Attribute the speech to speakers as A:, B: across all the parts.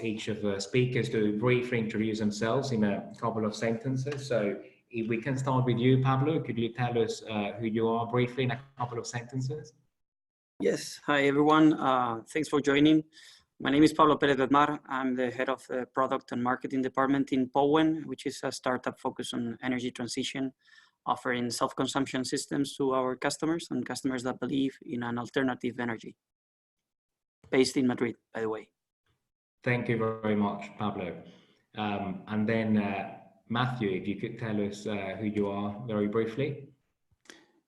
A: each of the speakers to briefly introduce themselves in a couple of sentences. So if we can start with you, Pablo, could you tell us who you are briefly in a couple of sentences?
B: Yes. Hi, everyone. Thanks for joining. My name is Pablo Pérez Bedmar. I'm the head of the product and marketing department in Powen, which is a startup focused on energy transition, offering self-consumption systems to our customers and customers that believe in an alternative energy. Based in Madrid, by the way.
A: Thank you very much, Pablo. And then Matthew, if you could tell us who you are very briefly.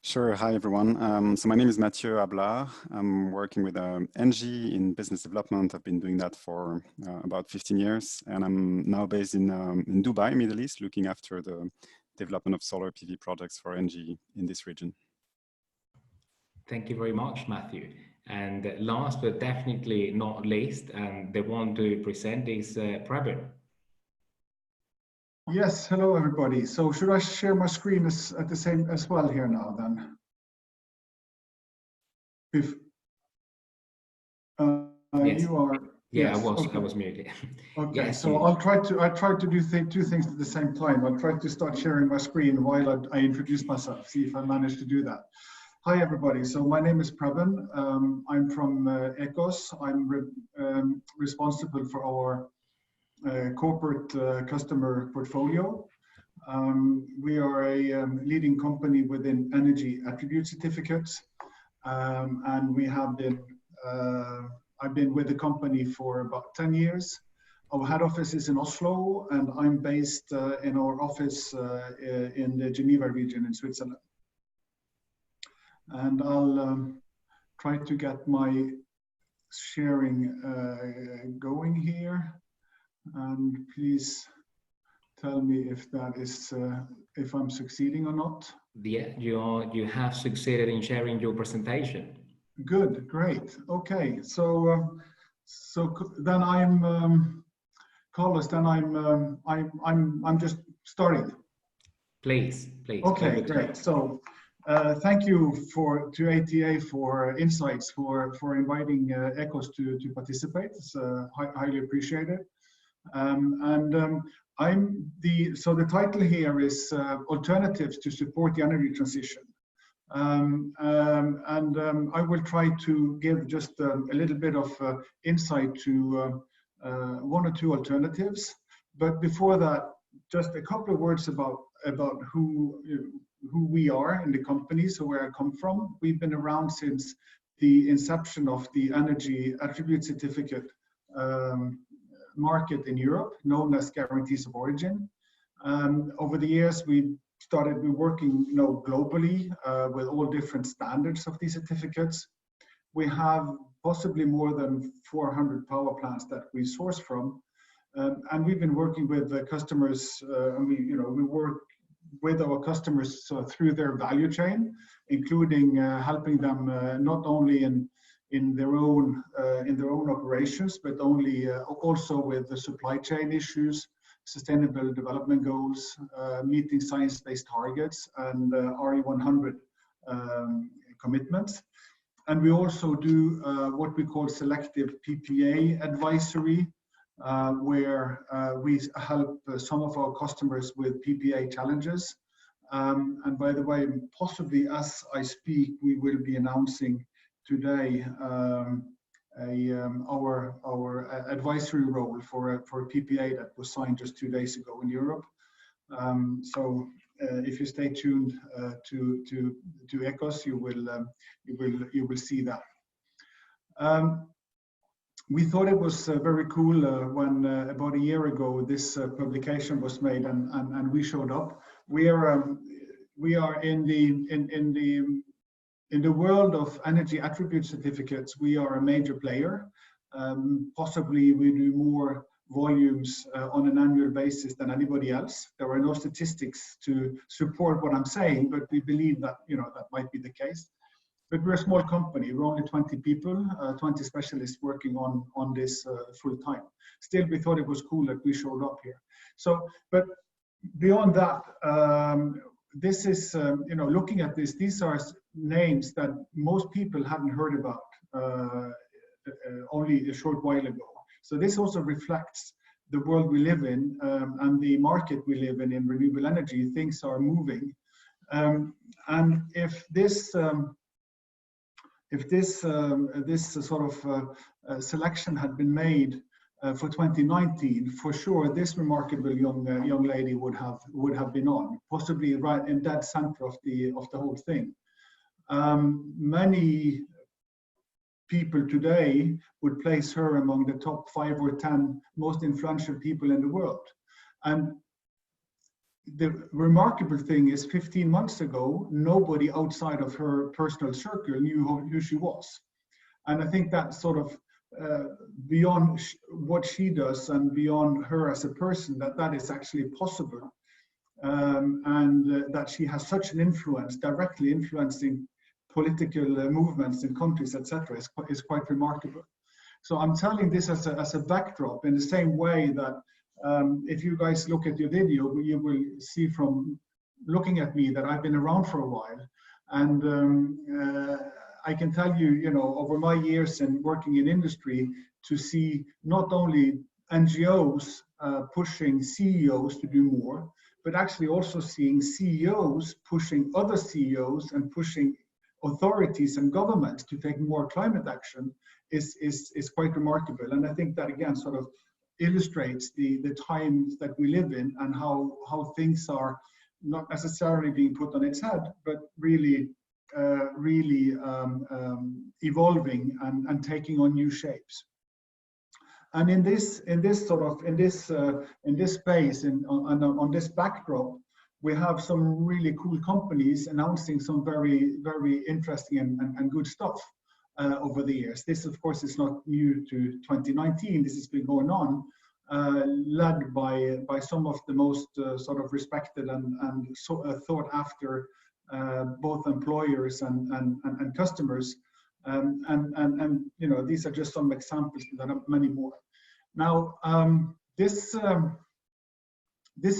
C: Sure. Hi, everyone. So my name is Mathieu Ablard. I'm working with Engie in business development. I've been doing that for about 15 years. And I'm now based in Dubai, Middle East, looking after the development of solar PV projects for Engie in this region.
A: Thank you very much, Matthew. And last but definitely not least, the one to present is Prabin.
D: Yes, hello everybody. So should I share my screen at the same as well here now then? If
A: yes.
D: You are,
A: yeah,
D: yes,
A: I was muted.
D: Okay,
A: yes,
D: so I try to do two things at the same time. I'll try to start sharing my screen while I introduce myself. See if I manage to do that. Hi everybody. So my name is Prabin. I'm from Ecos. I'm responsible for our corporate customer portfolio. We are a leading company within energy attribute certificates, and we have been. I've been with the company for about 10 years. Our head office is in Oslo, and I'm based in our office in the Geneva region in Switzerland. And I'll try to get my sharing going here. And please tell me if that is if I'm succeeding or not.
A: Yeah, you have succeeded in sharing your presentation.
D: Good, great. Okay, so then I'm Carlos. Then I'm just starting.
A: Please.
D: Okay, great. So thank you to ATA for insights for inviting Ecos to participate. It's highly appreciated. So the title here is Alternatives to Support the Energy Transition. I will try to give just a little bit of insight to one or two alternatives. But before that, just a couple of words about who we are in the company, so where I come from. We've been around since the inception of the energy attribute certificate market in Europe, known as guarantees of origin. Over the years, we're working globally with all different standards of these certificates. We have possibly more than 400 power plants that we source from, and we've been working with the customers. We work with our customers through their value chain, including helping them not only in their own operations, but also with the supply chain issues, sustainable development goals, meeting science-based targets, and RE100 commitments. And we also do what we call selective PPA advisory, where we help some of our customers with PPA challenges. And by the way, possibly as I speak, we will be announcing today our advisory role for a PPA that was signed just 2 days ago in Europe. So if you stay tuned to Ecos, you will see that. We thought it was very cool when about a year ago this publication was made and we showed up. We are in the world of energy attribute certificates. We are a major player. Possibly we do more volumes on an annual basis than anybody else. There are no statistics to support what I'm saying, but we believe that that might be the case. But we're a small company. We're only 20 people, 20 specialists working on this full time. Still, we thought it was cool that we showed up here. So, but beyond that, this is looking at this. These are names that most people hadn't heard about only a short while ago. So this also reflects the world we live in and the market we live in renewable energy. Things are moving. And if this sort of selection had been made for 2019, for sure this remarkable young lady would have been on, possibly right in that center of the whole thing. Many people today would place her among the top 5 or 10 most influential people in the world. And the remarkable thing is 15 months ago, nobody outside of her personal circle knew who she was. And I think that sort of beyond what she does and beyond her as a person, that is actually possible. And that she has such an influence, directly influencing political movements in countries, etc., is quite remarkable. So I'm telling this as a backdrop, in the same way that if you guys look at your video, you will see from looking at me that I've been around for a while. And I can tell you, over my years in working in industry, to see not only NGOs pushing CEOs to do more, but actually also seeing CEOs pushing other CEOs and pushing authorities and governments to take more climate action is quite remarkable. And I think that again sort of illustrates the times that we live in and how things are not necessarily being put on its head, but really evolving and taking on new shapes. And in this space and on this backdrop, we have some really cool companies announcing some very, very interesting and good stuff over the years. This, of course, is not new to 2019. This has been going on, led by some of the most sort of respected and sought after both employers and customers. And these are just some examples. There are many more. Now, this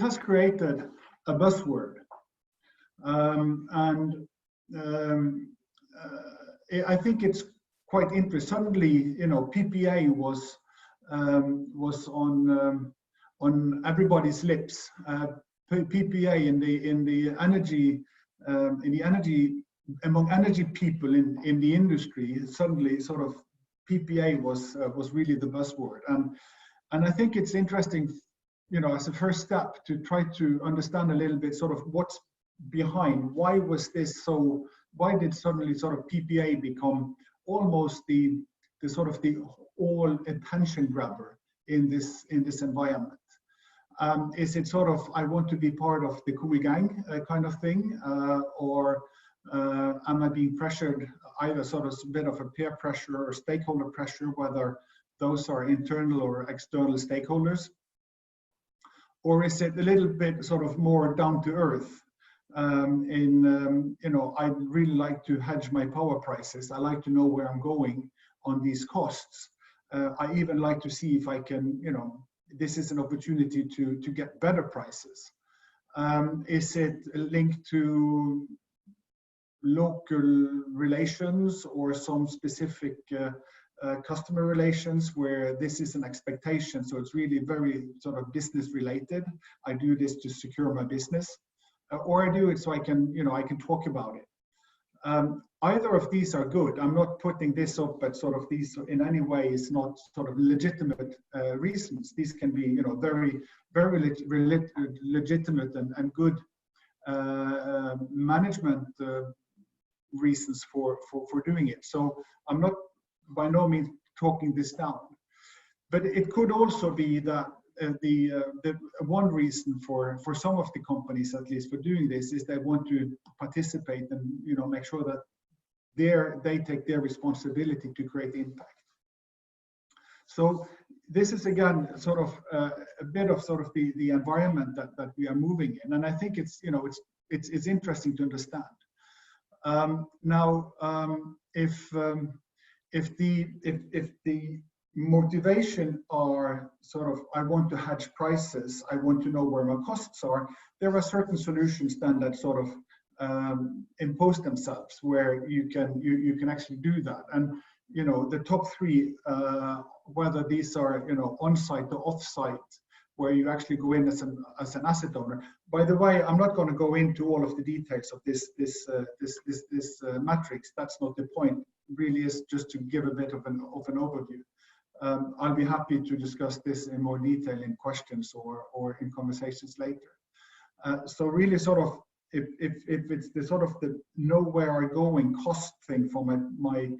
D: has created a buzzword, I think it's quite interesting. Suddenly, PPA was on everybody's lips. PPA in the energy among energy people in the industry. Suddenly, sort of PPA was really the buzzword, and I think it's interesting, as a first step to try to understand a little bit sort of what's behind. Why was this so? Why did suddenly sort of PPA become almost the sort of the all attention grabber in this environment? Is it sort of I want to be part of the cool gang kind of thing, or am I being pressured either sort of a bit of a peer pressure or stakeholder pressure, whether those are internal or external stakeholders? Or is it a little bit sort of more down to earth? I'd really like to hedge my power prices. I like to know where I'm going on these costs. I even like to see if I can, this is an opportunity to get better prices. Is it linked to local relations or some specific customer relations where this is an expectation? So it's really very sort of business related. I do this to secure my business, or I do it so I can, I can talk about it. Either of these are good. I'm not putting this up at sort of these in any way is not sort of legitimate reasons. These can be, very, very legitimate and good management reasons for doing it. So I'm not by no means talking this down, but it could also be that the one reason for some of the companies, at least, for doing this is they want to participate and make sure that they take their responsibility to create impact. So this is again sort of a bit of sort of the environment that we are moving in, and I think it's it's interesting to understand. Now, if the motivation are sort of, I want to hedge prices, I want to know where my costs are, there are certain solutions then that sort of impose themselves where you can actually do that. And the top three whether these are, you know, on-site or off-site, where you actually go in as an asset owner. By the way, I'm not going to go into all of the details of this matrix. That's not the point. It really is just to give a bit of an overview. I'll be happy to discuss this in more detail in questions or in conversations later. So really, sort of, if it's the sort of the know where I'm going cost thing for my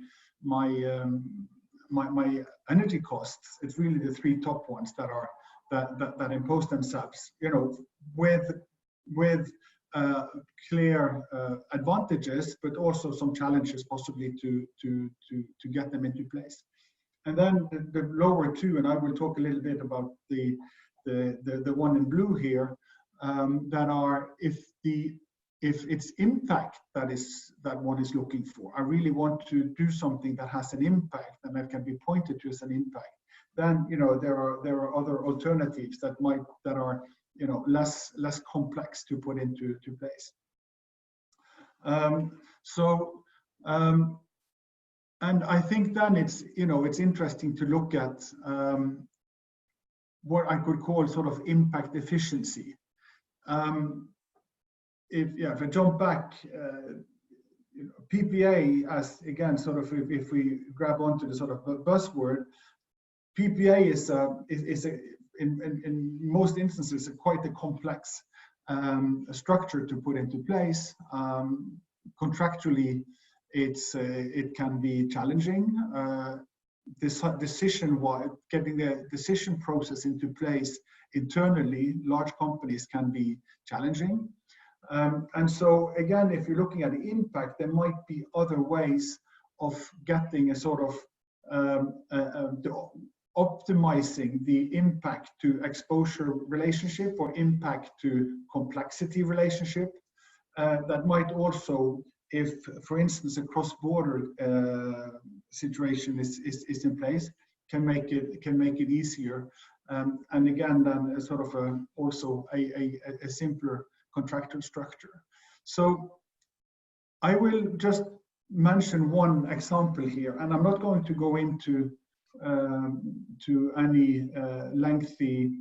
D: energy costs, it's really the three top ones that impose themselves, you know, with clear advantages, but also some challenges possibly to get them into place. And then the lower two, and I will talk a little bit about the one in blue here, that are if it's impact that one is looking for. I really want to do something that has an impact and that can be pointed to as an impact. Then, you know, there are other alternatives that are, you know, less complex to put into place. And I think then it's, you know, it's interesting to look at what I could call sort of impact efficiency. If I jump back, you know, PPA, as again, sort of, if we grab onto the sort of buzzword, PPA is in most instances quite a complex structure to put into place. Contractually, it can be challenging. Getting the decision process into place internally, large companies can be challenging. And so again, if you're looking at the impact, there might be other ways of getting a sort of optimizing the impact to exposure relationship or impact to complexity relationship. That might also, if, for instance, a cross-border situation is in place, can make it easier. And again, then a sort of also a simpler contractual structure. So I will just mention one example here, and I'm not going to go into to any lengthy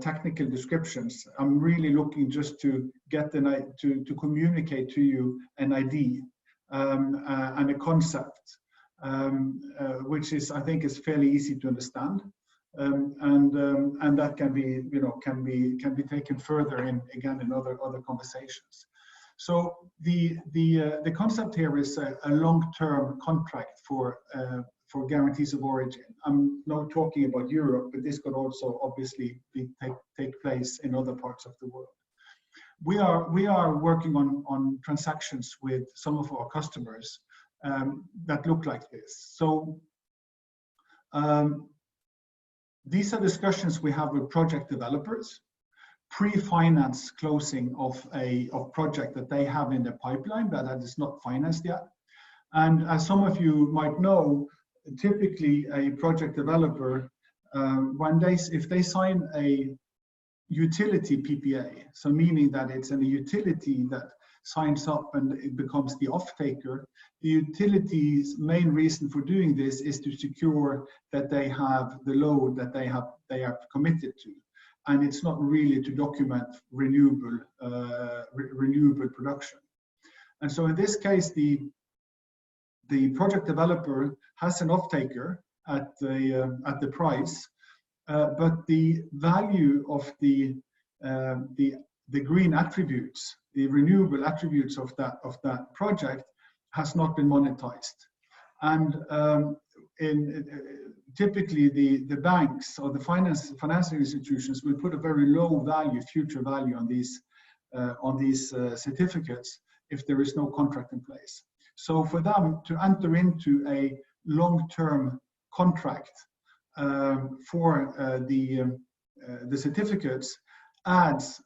D: technical descriptions. I'm really looking just to get to communicate to you an idea and a concept, which is, I think, is fairly easy to understand, and that can be, you know, can be taken further in other conversations. So the concept here is a long-term contract for guarantees of origin. I'm not talking about Europe, but this could also obviously take place in other parts of the world. We are working on transactions with some of our customers that look like this. So these are discussions we have with project developers, pre-finance closing of a project that they have in the pipeline that is not financed yet. And as some of you might know, typically a project developer, if they sign a utility PPA, so meaning that it's a utility that signs up and it becomes the off-taker, the utility's main reason for doing this is to secure that they have the load that they have committed to. And it's not really to document renewable production. And so in this case, the project developer has an off-taker at the price, but the value of the green attributes, the renewable attributes of that project, has not been monetized. And typically the banks or the financing institutions will put a very low value, future value on these certificates if there is no contract in place. So for them to enter into a long-term contract for the certificates adds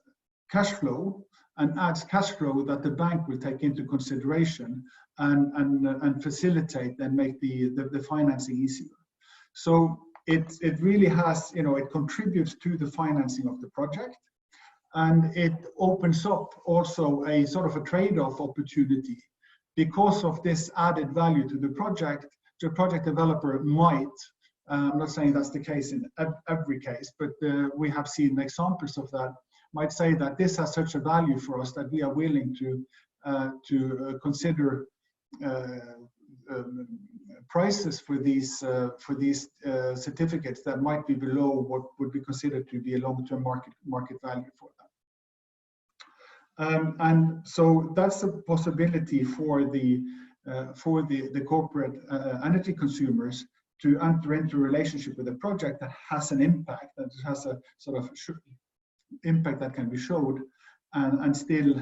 D: cash flow, and adds cash flow that the bank will take into consideration and facilitate and make the financing easier. So it really has, you know, it contributes to the financing of the project, and it opens up also a sort of a trade-off opportunity. Because of this added value to the project developer might I'm not saying that's the case in every case, but we have seen examples of that. Might say that this has such a value for us that we are willing to consider prices for these certificates that might be below what would be considered to be a long-term market value for them. And so that's a possibility for the corporate energy consumers to enter into a relationship with a project that has an impact, that has a sort of impact that can be showed, and still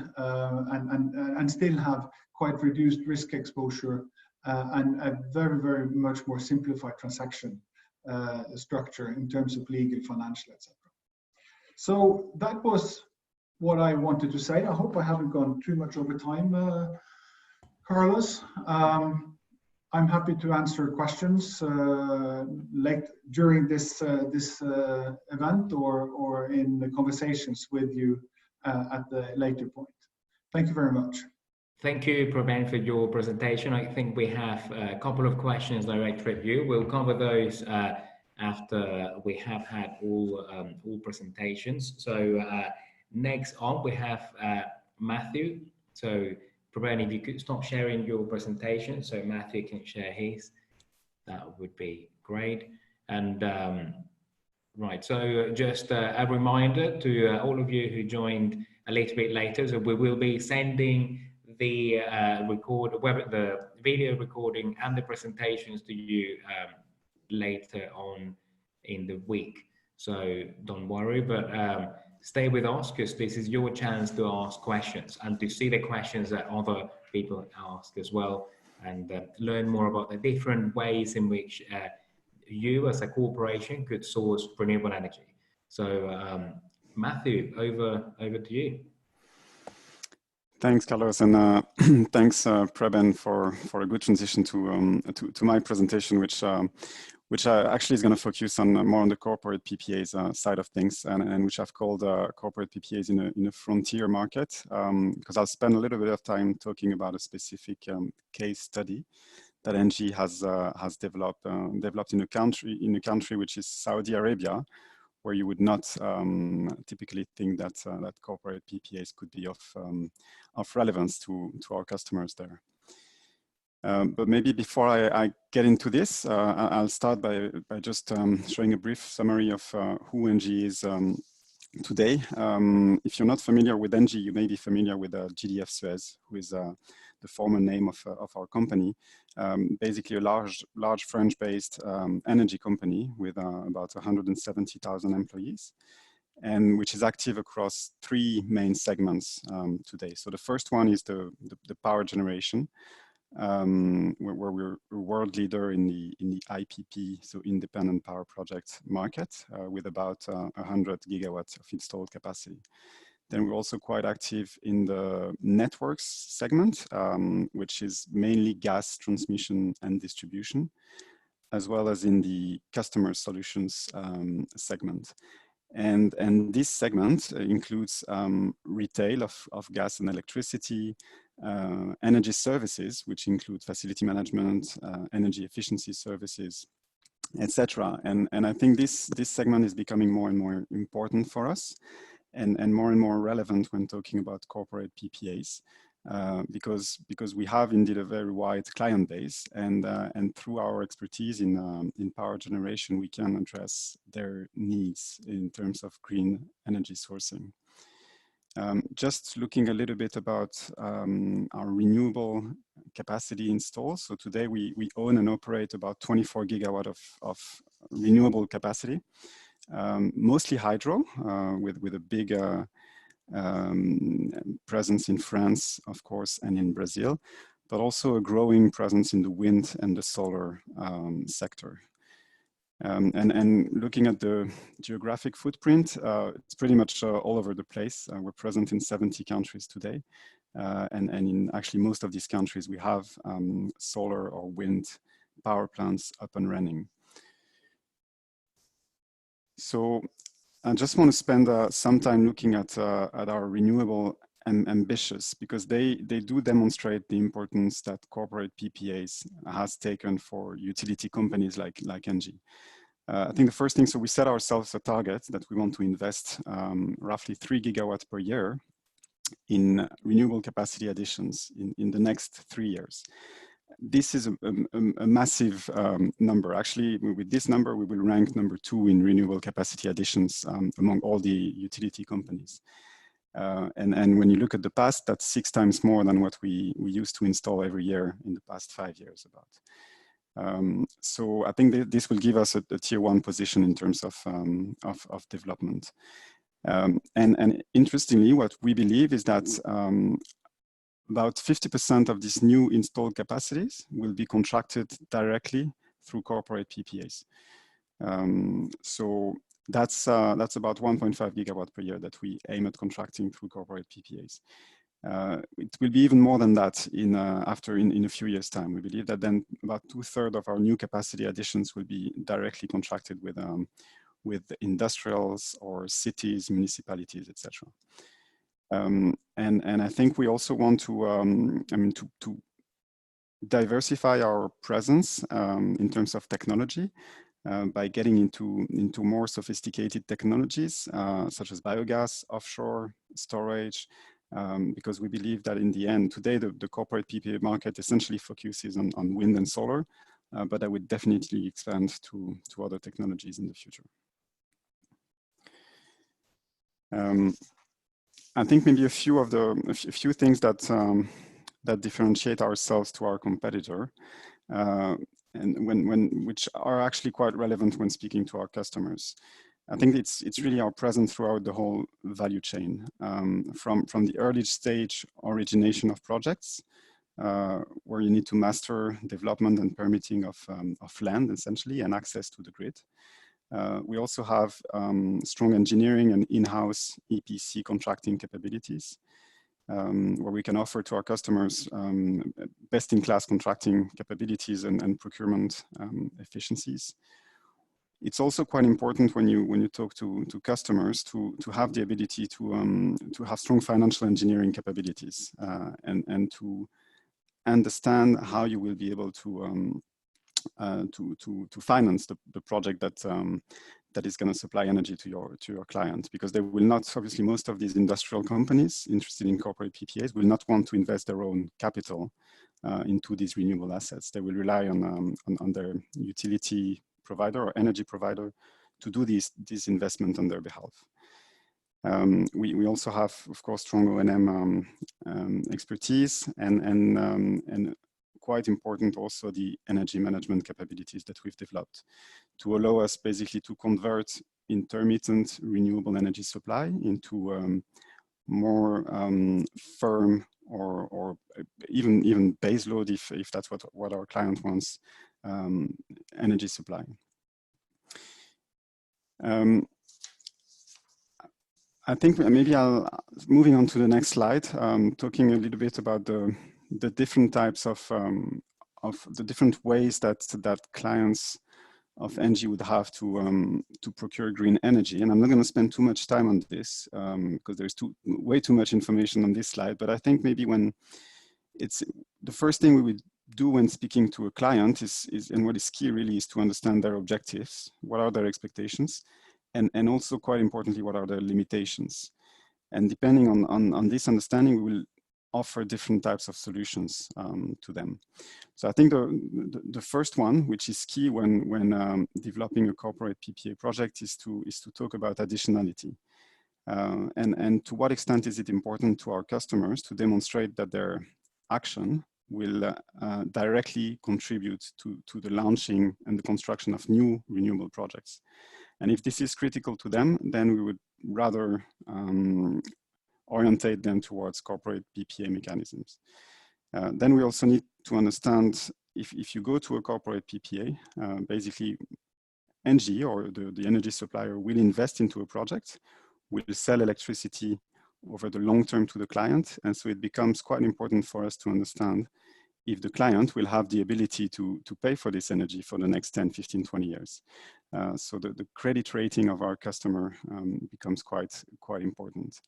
D: have quite reduced risk exposure and a very, very much more simplified transaction structure in terms of legal, financial, etc. So that was what I wanted to say. I hope I haven't gone too much over time, Carlos. I'm happy to answer questions late during this event or in the conversations with you at the later point. Thank you very much.
A: Thank you, Preben, for your presentation. I think we have a couple of questions directed at you. We'll cover those after we have had all presentations. So next on, we have Matthew. So Preben, if you could stop sharing your presentation so Matthew can share his, that would be great. And right, so just a reminder to all of you who joined a little bit later, so we will be sending the the video recording and the presentations to you later on in the week. So don't worry, but stay with us because this is your chance to ask questions and to see the questions that other people ask as well, and learn more about the different ways in which you as a corporation could source renewable energy. So Matthew, over to you.
C: Thanks, Carlos, and thanks, Preben, for a good transition to my presentation, which actually is going to focus on more on the corporate PPAs side of things, and which I've called corporate PPAs in a frontier market, because I'll spend a little bit of time talking about a specific case study that ENGIE has developed in a country which is Saudi Arabia, where you would not typically think that that corporate PPAs could be of relevance to our customers there. But maybe before I get into this, I'll start by just showing a brief summary of who ENGIE is today. If you're not familiar with ENGIE, you may be familiar with GDF Suez, who is the former name of our company. Basically a large French-based energy company with about 170,000 employees, and which is active across three main segments today. So the first one is the power generation, where we're a world leader in the IPP, so independent power project market, with about 100 gigawatts of installed capacity. Then we're also quite active in the networks segment, which is mainly gas transmission and distribution, as well as in the customer solutions segment. And this segment includes retail of gas and electricity, energy services, which include facility management, energy efficiency services, etc. And I think this segment is becoming more and more important for us, and more relevant when talking about corporate PPAs, because we have indeed a very wide client base, and through our expertise in power generation, we can address their needs in terms of green energy sourcing. Just looking a little bit about our renewable capacity installed. So today we own and operate about 24 gigawatt of renewable capacity, mostly hydro, with a big presence in France, of course, and in Brazil, but also a growing presence in the wind and the solar sector. And looking at the geographic footprint, it's pretty much all over the place. We're present in 70 countries today. And in actually most of these countries, we have solar or wind power plants up and running. So I just want to spend some time looking at our renewable ambitions, because they do demonstrate the importance that corporate PPAs has taken for utility companies like ENGIE. I think the first thing, so we set ourselves a target that we want to invest roughly 3 gigawatts per year in renewable capacity additions in the next 3 years. This is a massive number. Actually, with this number, we will rank number 2 in renewable capacity additions among all the utility companies. And when you look at the past, that's 6 times more than what we used to install every year in the past 5 years about. So I think this will give us a tier 1 position in terms of development. And interestingly, what we believe is that about 50% of these new installed capacities will be contracted directly through corporate PPAs. So that's about 1.5 gigawatt per year that we aim at contracting through corporate PPAs. It will be even more than that in a few years' time. We believe that then about 2/3 of our new capacity additions will be directly contracted with industrials or cities, municipalities, etc. And I think we also want to diversify our presence in terms of technology by getting into more sophisticated technologies such as biogas, offshore, storage, because we believe that in the end, today the corporate PPA market essentially focuses on wind and solar, but I would definitely expand to other technologies in the future. I think maybe a few things that that differentiate ourselves to our competitor, and which are actually quite relevant when speaking to our customers. I think it's really our presence throughout the whole value chain, from the early stage origination of projects, where you need to master development and permitting of land essentially and access to the grid. We also have strong engineering and in-house EPC contracting capabilities, where we can offer to our customers best-in-class contracting capabilities and procurement efficiencies. It's also quite important when you talk to customers to have the ability to have strong financial engineering capabilities and to understand how you will be able to finance the project that is going to supply energy to your client, because they will not, obviously most of these industrial companies interested in corporate PPAs will not want to invest their own capital into these renewable assets. They will rely on their utility provider or energy provider to do this investment on their behalf. We also have, of course, strong O&M expertise and quite important also the energy management capabilities that we've developed to allow us basically to convert intermittent renewable energy supply into more firm or even base load if that's what our client wants, energy supply. I think maybe moving on to the next slide, talking a little bit about the different types of the different ways that clients of ENGIE would have to procure green energy. And I'm not going to spend too much time on this because there's way too much information on this slide. But I think maybe when it's the first thing we would do when speaking to a client is and what is key really is to understand their objectives. What are their expectations? And also quite importantly, what are their limitations? And depending on this understanding, we will offer different types of solutions to them. So I think the first one, which is key when developing a corporate PPA project, is to talk about additionality. And to what extent is it important to our customers to demonstrate that their action will directly contribute to the launching and the construction of new renewable projects. And if this is critical to them, then we would rather orientate them towards corporate PPA mechanisms. Then we also need to understand if you go to a corporate PPA, basically ENGIE or the energy supplier will invest into a project, will sell electricity over the long term to the client. And so it becomes quite important for us to understand if the client will have the ability to pay for this energy for the next 10, 15, 20 years. So the credit rating of our customer becomes quite important.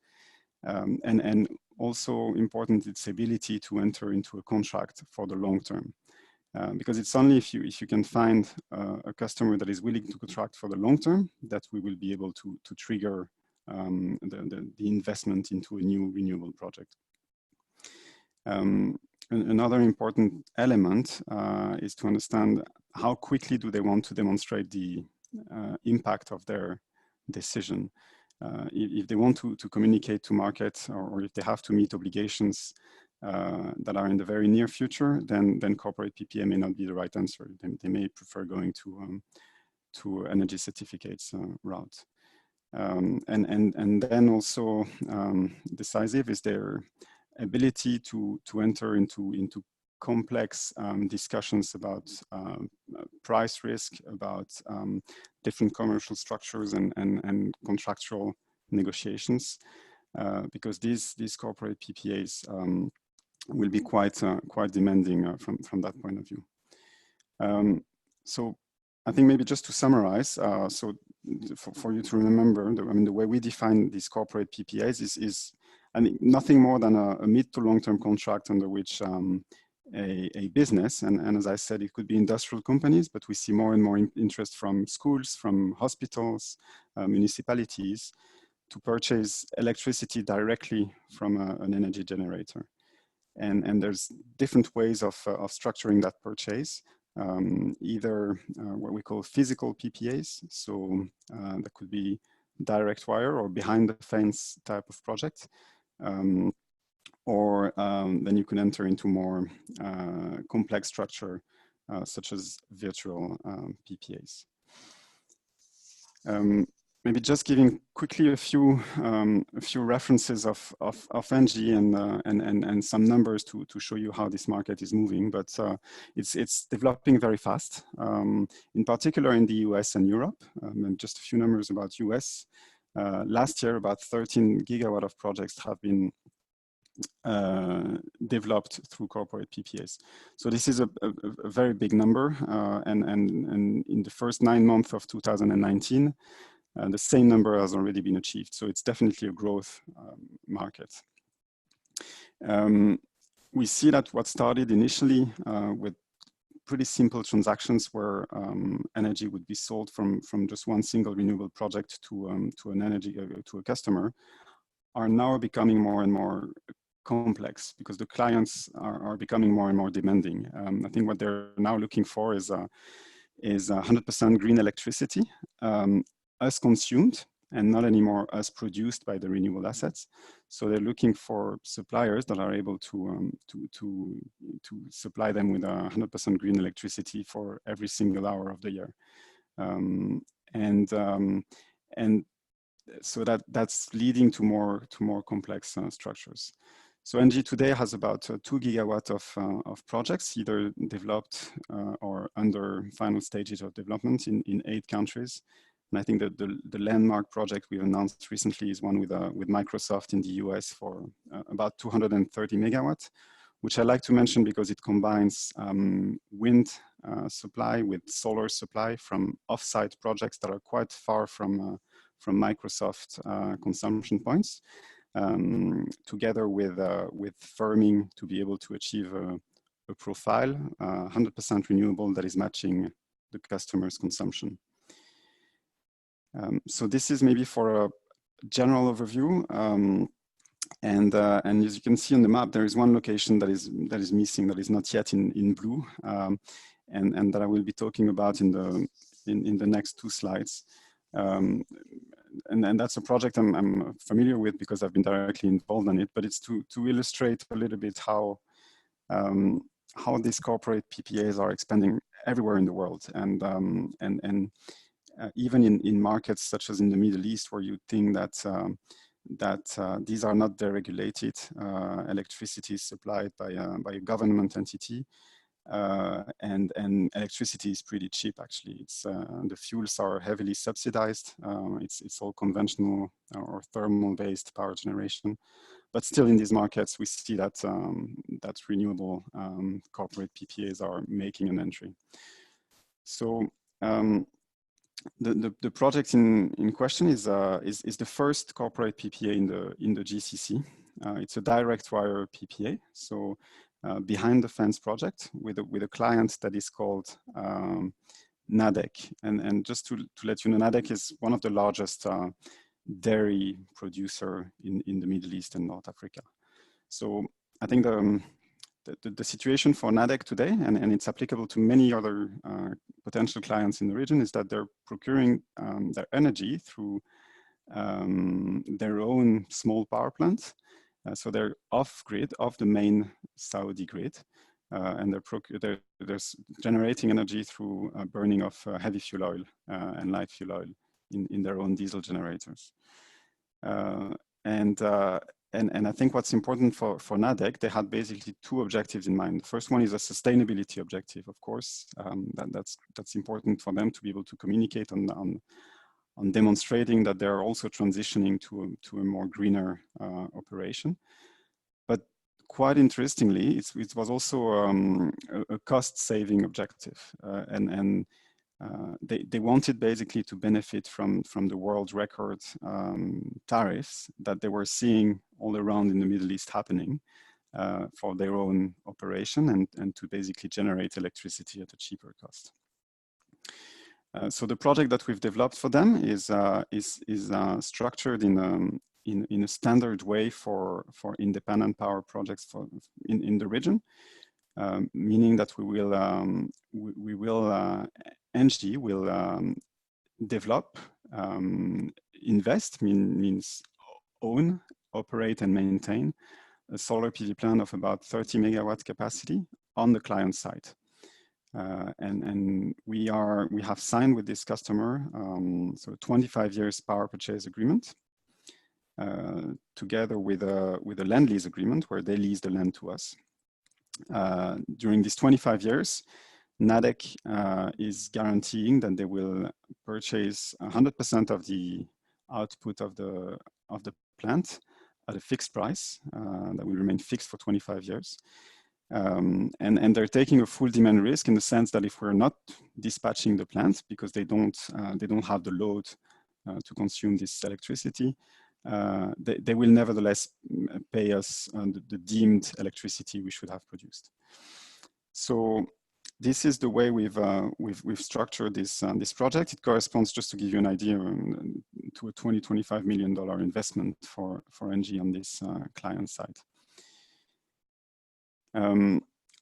C: And also important its ability to enter into a contract for the long term. Because it's only if you can find a customer that is willing to contract for the long term that we will be able to trigger the investment into a new renewable project. Another important element is to understand how quickly do they want to demonstrate the impact of their decision. If they want to communicate to market, or if they have to meet obligations that are in the very near future, then corporate PPA may not be the right answer. They may prefer going to energy certificates route. And then also decisive is their ability to enter into complex discussions about price risk, about different commercial structures and contractual negotiations, because these corporate PPAs will be quite demanding from that point of view. So I think maybe just to summarize, so for you to remember, the way we define these corporate PPAs is I mean, nothing more than a mid to long-term contract under which a business, and as I said, it could be industrial companies, but we see more and more interest from schools, from hospitals, municipalities, to purchase electricity directly from an energy generator. And there's different ways of structuring that purchase. Either what we call physical PPAs, so that could be direct wire or behind the fence type of project, or then you can enter into more complex structure such as virtual PPAs. Maybe just giving quickly a few references of ENGIE and some numbers to show you how this market is moving, but it's developing very fast. In particular in the US and Europe. And just a few numbers about US. Last year, about 13 gigawatt of projects have been developed through corporate PPAs. So this is a very big number, and in the first 9 months of 2019. The same number has already been achieved. So it's definitely a growth market. We see that what started initially with pretty simple transactions where energy would be sold from just one single renewable project to a customer are now becoming more and more complex because the clients are becoming more and more demanding. I think what they're now looking for is 100% green electricity. As consumed and not anymore as produced by the renewable assets. So they're looking for suppliers that are able to supply them with 100% green electricity for every single hour of the year. And so that's leading to more complex structures. So ENGIE today has about 2 gigawatt of projects, either developed or under final stages of development in 8 countries. And I think that the landmark project we announced recently is one with Microsoft in the US for about 230 megawatts, which I like to mention because it combines wind supply with solar supply from offsite projects that are quite far from Microsoft consumption points, together with firming to be able to achieve a profile 100% renewable that is matching the customer's consumption. So this is maybe for a general overview, and as you can see on the map, there is one location that is missing, that is not yet in blue, and that I will be talking about in the next 2 slides. And that's a project I'm familiar with because I've been directly involved in it, but it's to illustrate a little bit how these corporate PPAs are expanding everywhere in the world, and even in markets such as in the Middle East, where you think that these are not deregulated, electricity is supplied by a government entity, and electricity is pretty cheap. Actually, it's the fuels are heavily subsidized. It's all conventional or thermal-based power generation, but still in these markets we see that renewable corporate PPAs are making an entry. So. The project in question is the first corporate PPA in the GCC. It's a direct wire PPA. So behind the fence project with a client that is called NADEC. And just to let you know, NADEC is one of the largest dairy producer in the Middle East and North Africa. So I think the situation for NADEC today, and it's applicable to many other potential clients in the region, is that they're procuring their energy through their own small power plants. So they're off grid, off the main Saudi grid, and they're generating energy through burning of heavy fuel oil and light fuel oil in their own diesel generators. And I think what's important for NADEC, they had basically two objectives in mind. The first one is a sustainability objective, of course. That's important for them to be able to communicate on demonstrating that they're also transitioning to a more greener operation. But quite interestingly, it was also a cost-saving objective, and they wanted basically to benefit from the world record tariffs that they were seeing all around in the Middle East happening for their own operation, and to basically generate electricity at a cheaper cost. So the project that we've developed for them is structured in a standard way for independent power projects in the region, meaning that ENGIE will develop, invest, means own, operate, and maintain a solar PV plant of about 30 megawatt capacity on the client side. And we have signed with this customer so a 25 years power purchase agreement, together with a land lease agreement where they lease the land to us. During these 25 years, NADEC is guaranteeing that they will purchase 100% of the output of the plant at a fixed price that will remain fixed for 25 years. And they're taking a full demand risk in the sense that if we're not dispatching the plant because they don't have the load to consume this electricity, they will nevertheless pay us the deemed electricity we should have produced. So this is the way we've structured this project. It corresponds, just to give you an idea, to a $25 million investment for ENGIE on this client side.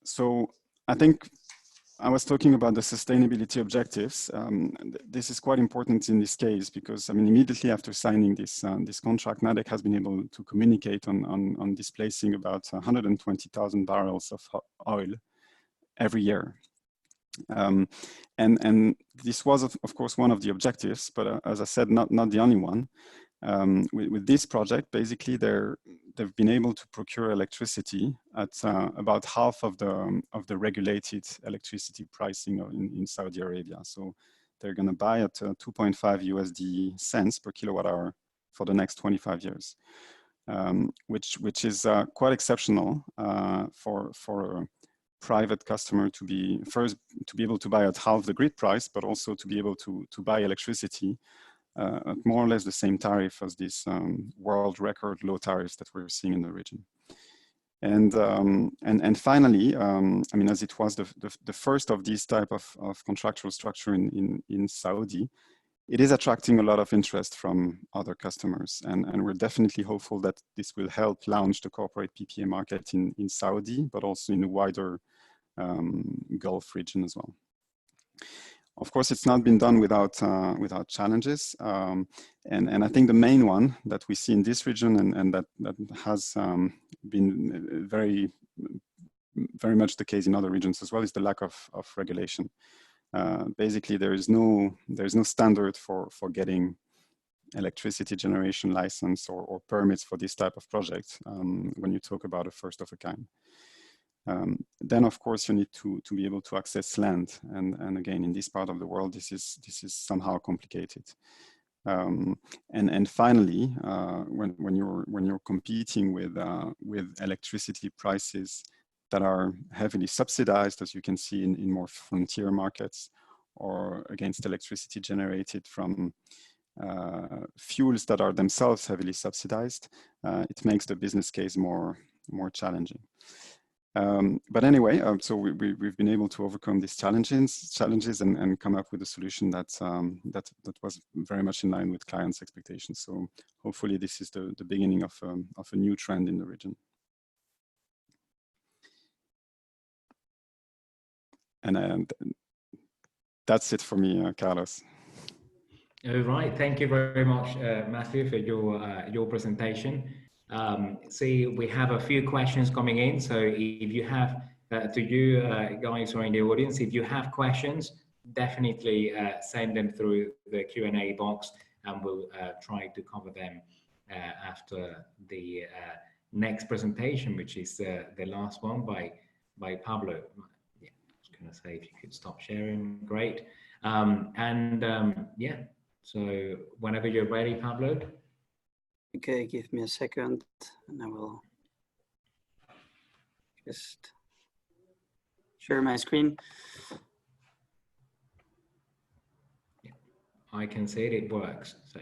C: So I think I was talking about the sustainability objectives. This is quite important in this case because, I mean, immediately after signing this contract, NADEC has been able to communicate on displacing about 120,000 barrels of oil every year. And this was, of course, one of the objectives, but as I said, not the only one. With this project, basically, they've been able to procure electricity at about half of the regulated electricity pricing in Saudi Arabia. So they're going to buy at 2.5 USD cents per kilowatt hour for the next 25 years, which is quite exceptional for a private customer to be able to buy at half the grid price, but also to be able to buy electricity at more or less the same tariff as these world record low tariffs that we're seeing in the region. And finally, I mean, as it was the first of these type of contractual structure in Saudi, it is attracting a lot of interest from other customers. And we're definitely hopeful that this will help launch the corporate PPA market in Saudi, but also in the wider Gulf region as well. Of course, it's not been done without challenges. And I think the main one that we see in this region and that has been very much the case in other regions as well is the lack of regulation. Basically, there is no standard for getting electricity generation license or permits for this type of project when you talk about a first of a kind. Then, of course, you need to be able to access land, and again, in this part of the world, this is somehow complicated. And finally, when you're competing with electricity prices that are heavily subsidized, as you can see in more frontier markets, or against electricity generated from fuels that are themselves heavily subsidized, it makes the business case more challenging. But anyway, so we've been able to overcome these challenges and come up with a solution that was very much in line with clients' expectations. So hopefully this is the beginning of a new trend in the region. And that's it for me, Carlos.
A: All right, thank you very much, Matthew, for your presentation. See, we have a few questions coming in. So if you have, to you guys who are in the audience, if you have questions, definitely send them through the Q&A box, and we'll try to cover them after the next presentation, which is the last one by Pablo. Yeah, I was going to say, if you could stop sharing, great. Yeah, so whenever you're ready, Pablo.
B: Okay, give me a second and I will just share my screen.
A: Yeah, I can see it works. So.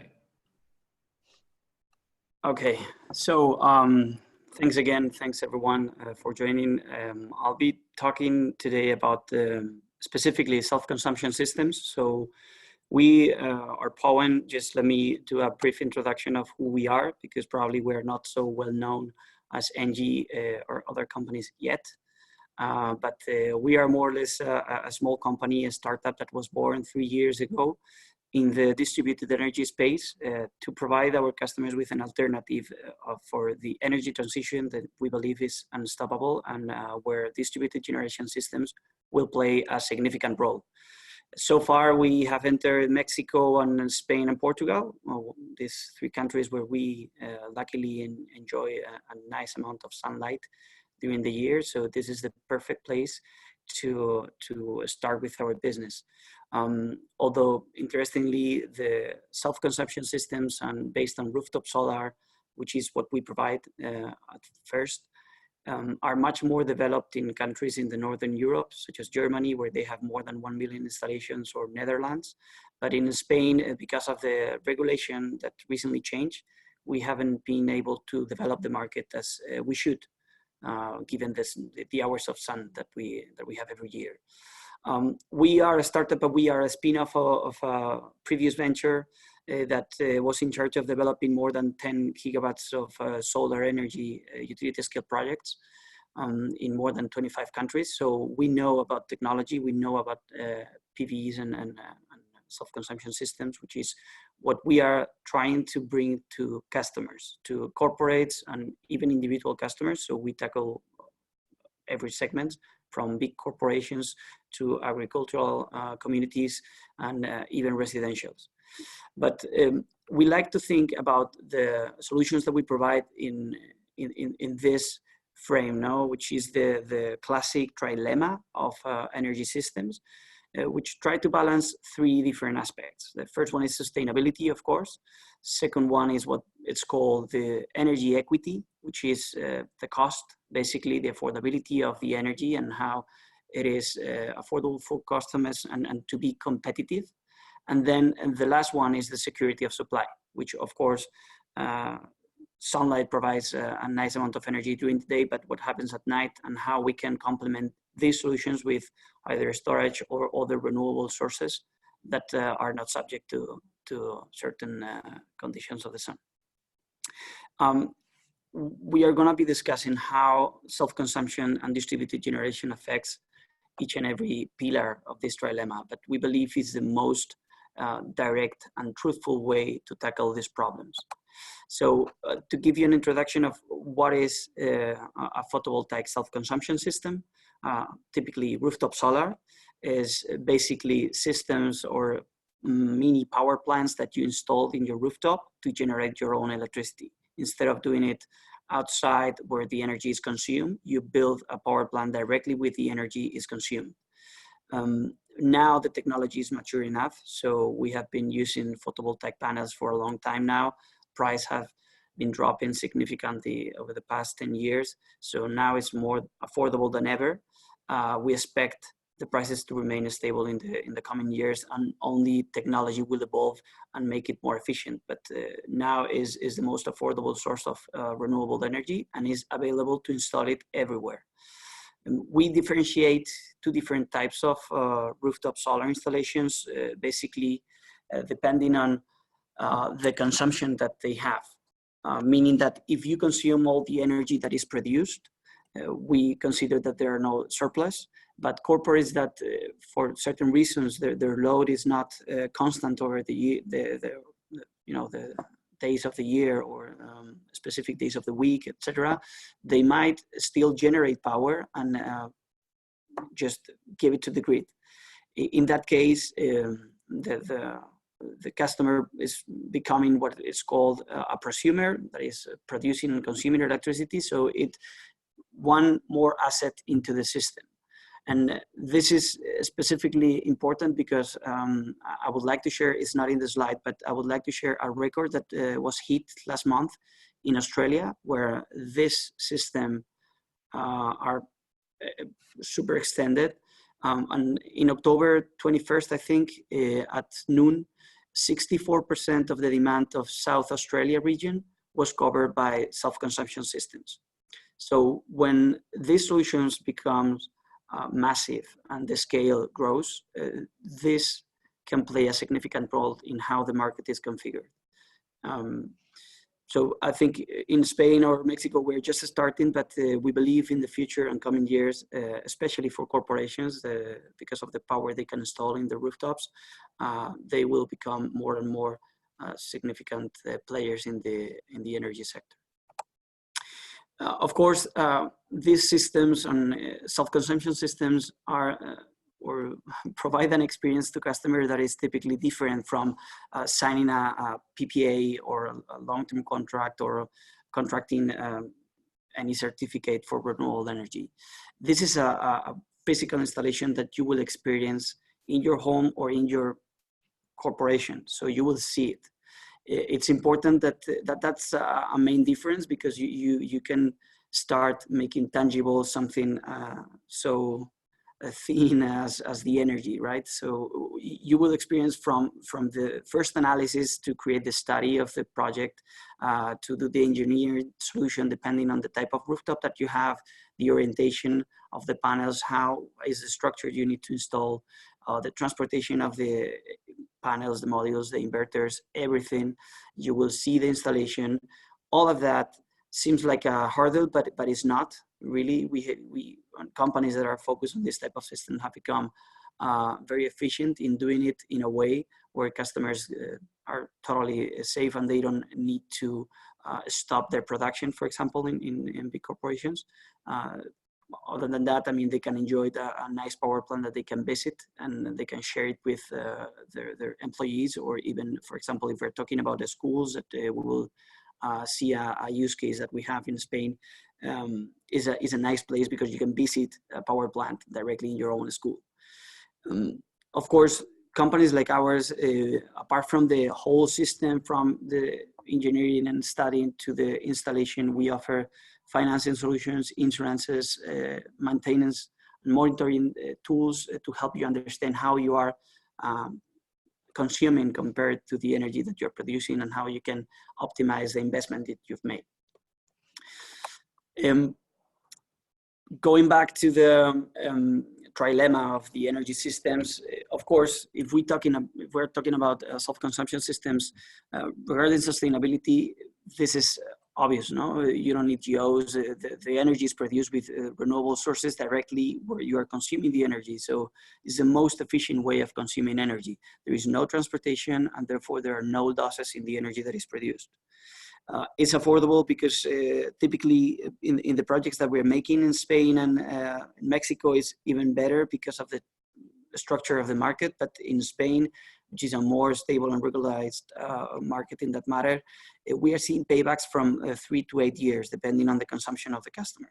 B: Okay, so thanks again. Thanks everyone for joining. I'll be talking today about specifically self-consumption systems. So we are Powen. Just let me do a brief introduction of who we are, because probably we're not so well known as ENGIE or other companies yet. But we are more or less a small company, a startup that was born 3 years ago in the distributed energy space to provide our customers with an alternative for the energy transition that we believe is unstoppable, and where distributed generation systems will play a significant role. So far, we have entered Mexico and Spain and Portugal, these 3 countries where we luckily enjoy a nice amount of sunlight during the year. So this is the perfect place to start with our business. Although interestingly, the self-consumption systems and based on rooftop solar, which is what we provide at first, are much more developed in countries in the Northern Europe, such as Germany, where they have more than 1 million installations, or Netherlands. But in Spain, because of the regulation that recently changed, we haven't been able to develop the market as we should, given the hours of sun that we have every year. We are a startup, but we are a spin-off of a previous venture that was in charge of developing more than 10 gigawatts of solar energy utility scale projects in more than 25 countries. So we know about technology, we know about PVs and self-consumption systems, which is what we are trying to bring to customers, to corporates and even individual customers. So we tackle every segment, from big corporations to agricultural communities and even residentials. But we like to think about the solutions that we provide in this frame now, which is the classic trilemma of energy systems, which try to balance 3 different aspects. The first one is sustainability, of course. Second one is what it's called the energy equity, which is the cost, basically the affordability of the energy and how it is affordable for customers and to be competitive. And then the last one is the security of supply, which of course, sunlight provides a nice amount of energy during the day, but what happens at night and how we can complement these solutions with either storage or other renewable sources that are not subject to certain conditions of the sun. We are going to be discussing how self-consumption and distributed generation affects each and every pillar of this trilemma, but we believe is the most direct and truthful way to tackle these problems. So to give you an introduction of what is a photovoltaic self-consumption system, typically rooftop solar is basically systems or mini power plants that you installed in your rooftop to generate your own electricity. Instead of doing it outside where the energy is consumed, you build a power plant directly where the energy is consumed. Now the technology is mature enough, so we have been using photovoltaic panels for a long time now. Price have been dropping significantly over the past 10 years, so now it's more affordable than ever. We expect the prices to remain stable in the coming years, and only technology will evolve and make it more efficient. But now is the most affordable source of renewable energy and is available to install it everywhere. We differentiate two different types of rooftop solar installations, basically depending on the consumption that they have. Meaning that if you consume all the energy that is produced, we consider that there are no surplus. But corporates that, for certain reasons, their load is not constant over the days of the year or specific days of the week, etc., they might still generate power and just give it to the grid. In that case, the customer is becoming what is called a prosumer, that is producing and consuming electricity. So it one more asset into the system. And this is specifically important because I would like to share, it's not in the slide, but I would like to share a record that was hit last month in Australia, where this system are super extended. And in October 21st, I think, at noon, 64% of the demand of South Australia region was covered by self-consumption systems. So when these solutions become massive and the scale grows, this can play a significant role in how the market is configured. So I think in Spain or Mexico, we're just starting, but we believe in the future and coming years, especially for corporations, because of the power they can install in the rooftops, they will become more and more significant players in the energy sector. Of course, these systems and self-consumption systems are or provide an experience to customer that is typically different from signing a PPA or a long-term contract or contracting any certificate for renewable energy. This is a physical installation that you will experience in your home or in your corporation, so you will see it. It's important that that's a main difference, because you can start making tangible something so thin as the energy, right? So you will experience from the first analysis to create the study of the project, to do the engineered solution depending on the type of rooftop that you have, the orientation of the panels, how is the structure you need to install, the transportation of the panels, the modules, the inverters, everything. You will see the installation. All of that seems like a hurdle, but it's not really. We companies that are focused on this type of system have become very efficient in doing it in a way where customers are totally safe and they don't need to stop their production, for example, in big corporations. Other than that, I mean, they can enjoy a nice power plant that they can visit, and they can share it with their employees, or even, for example, if we're talking about the schools, that we will see a use case that we have in Spain, is a nice place because you can visit a power plant directly in your own school. Of course, companies like ours, apart from the whole system, from the engineering and studying to the installation, we offer financing solutions, insurances, maintenance, and monitoring tools to help you understand how you are consuming compared to the energy that you're producing, and how you can optimize the investment that you've made. Going back to the trilemma of the energy systems, of course, if we're talking about self-consumption systems, regarding sustainability, this is obvious, no? You don't need GOs. The energy is produced with renewable sources directly where you are consuming the energy. So it's the most efficient way of consuming energy. There is no transportation, and therefore there are no losses in the energy that is produced. It's affordable because typically in the projects that we're making in Spain and Mexico is even better because of the structure of the market. But in Spain, which is a more stable and regularized market in that matter, we are seeing paybacks from 3 to 8 years, depending on the consumption of the customer.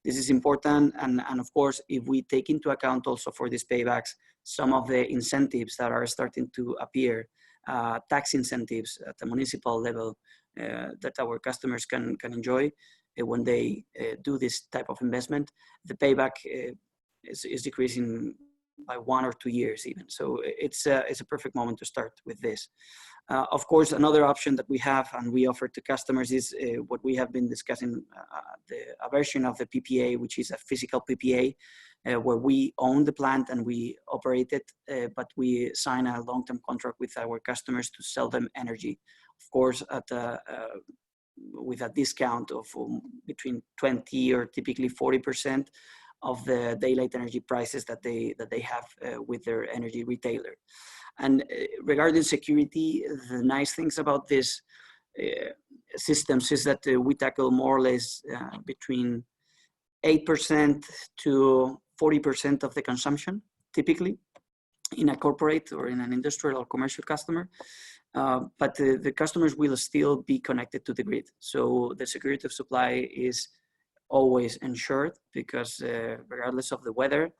B: This is important, and of course, if we take into account also for these paybacks some of the incentives that are starting to appear, tax incentives at the municipal level that our customers can enjoy when they do this type of investment, the payback is decreasing by 1 or 2 years even. So it's a perfect moment to start with this. Of course, another option that we have and we offer to customers is what we have been discussing, a version of the PPA, which is a physical PPA, where we own the plant and we operate it, but we sign a long-term contract with our customers to sell them energy, of course, at with a discount of between 20 or typically 40% of the daylight energy prices that they have with their energy retailer. And regarding security, the nice things about this systems is that we tackle more or less between 8% to 40% of the consumption, typically, in a corporate or in an industrial or commercial customer. But the customers will still be connected to the grid. So the security of supply is always ensured because regardless of the weather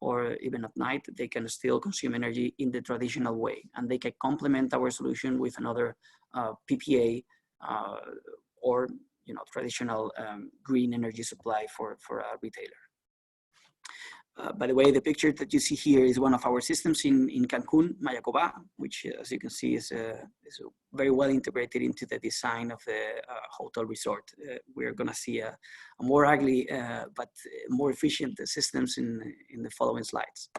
B: or even at night, they can still consume energy in the traditional way. And they can complement our solution with another PPA or traditional green energy supply for a retailer. By the way, the picture that you see here is one of our systems in Cancun, Mayacoba, which, as you can see, is very well integrated into the design of the hotel resort. We're going to see a more ugly but more efficient systems in the following slides,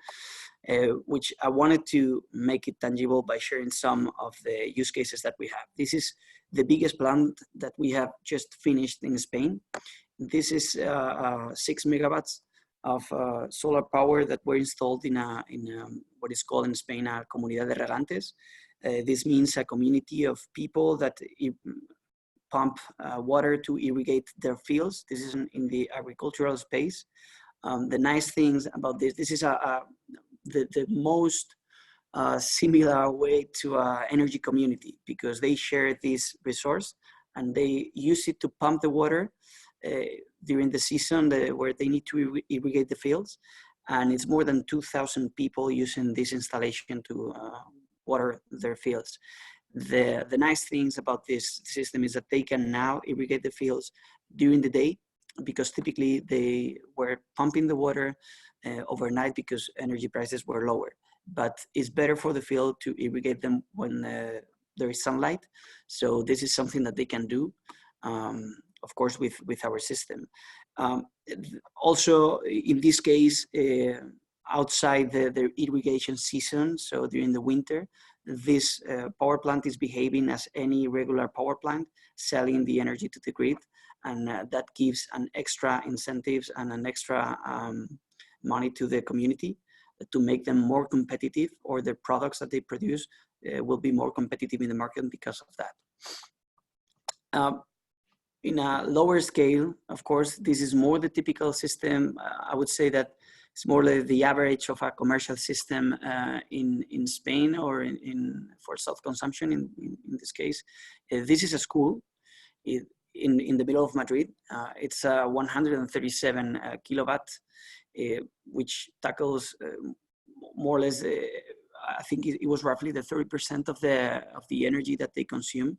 B: which I wanted to make it tangible by sharing some of the use cases that we have. This is the biggest plant that we have just finished in Spain. This is 6 megawatts of solar power that were installed in what is called in Spain a comunidad de regantes. This means a community of people that pump water to irrigate their fields. This is in the agricultural space. The nice things about this is the most similar way to an energy community because they share this resource and they use it to pump the water during the season where they need to irrigate the fields. And it's more than 2,000 people using this installation to water their fields. The nice things about this system is that they can now irrigate the fields during the day because typically they were pumping the water overnight because energy prices were lower. But it's better for the field to irrigate them when there is sunlight. So this is something that they can do. Of course, with our system. Also, in this case, outside the irrigation season, so during the winter, this power plant is behaving as any regular power plant, selling the energy to the grid, and that gives an extra incentives and an extra money to the community to make them more competitive, or the products that they produce will be more competitive in the market because of that. In a lower scale, of course, this is more the typical system. I would say that it's more like the average of a commercial system in Spain or for self-consumption in this case. This is a school in the middle of Madrid. It's 137 kilowatt, which tackles more or less, I think it was roughly the 30% of the energy that they consume.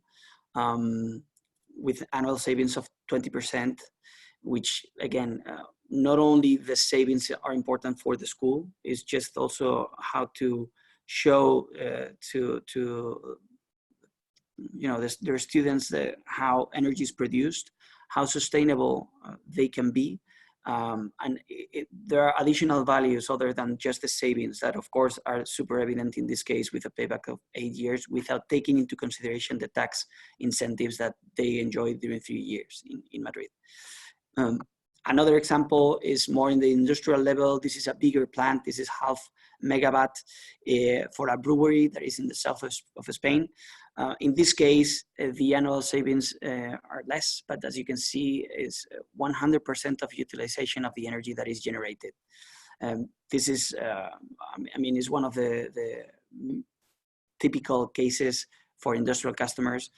B: With annual savings of 20%, which again, not only the savings are important for the school, it's just also how to show to their students how energy is produced, how sustainable they can be. And there are additional values other than just the savings that of course are super evident in this case with a payback of 8 years without taking into consideration the tax incentives that they enjoy during 3 years in Madrid. Another example is more in the industrial level. This is a bigger plant. This is 0.5 megawatt for a brewery that is in the south of Spain. In this case, the annual savings are less, but as you can see, is 100% of utilization of the energy that is generated. This is, is one of the typical cases for industrial customers.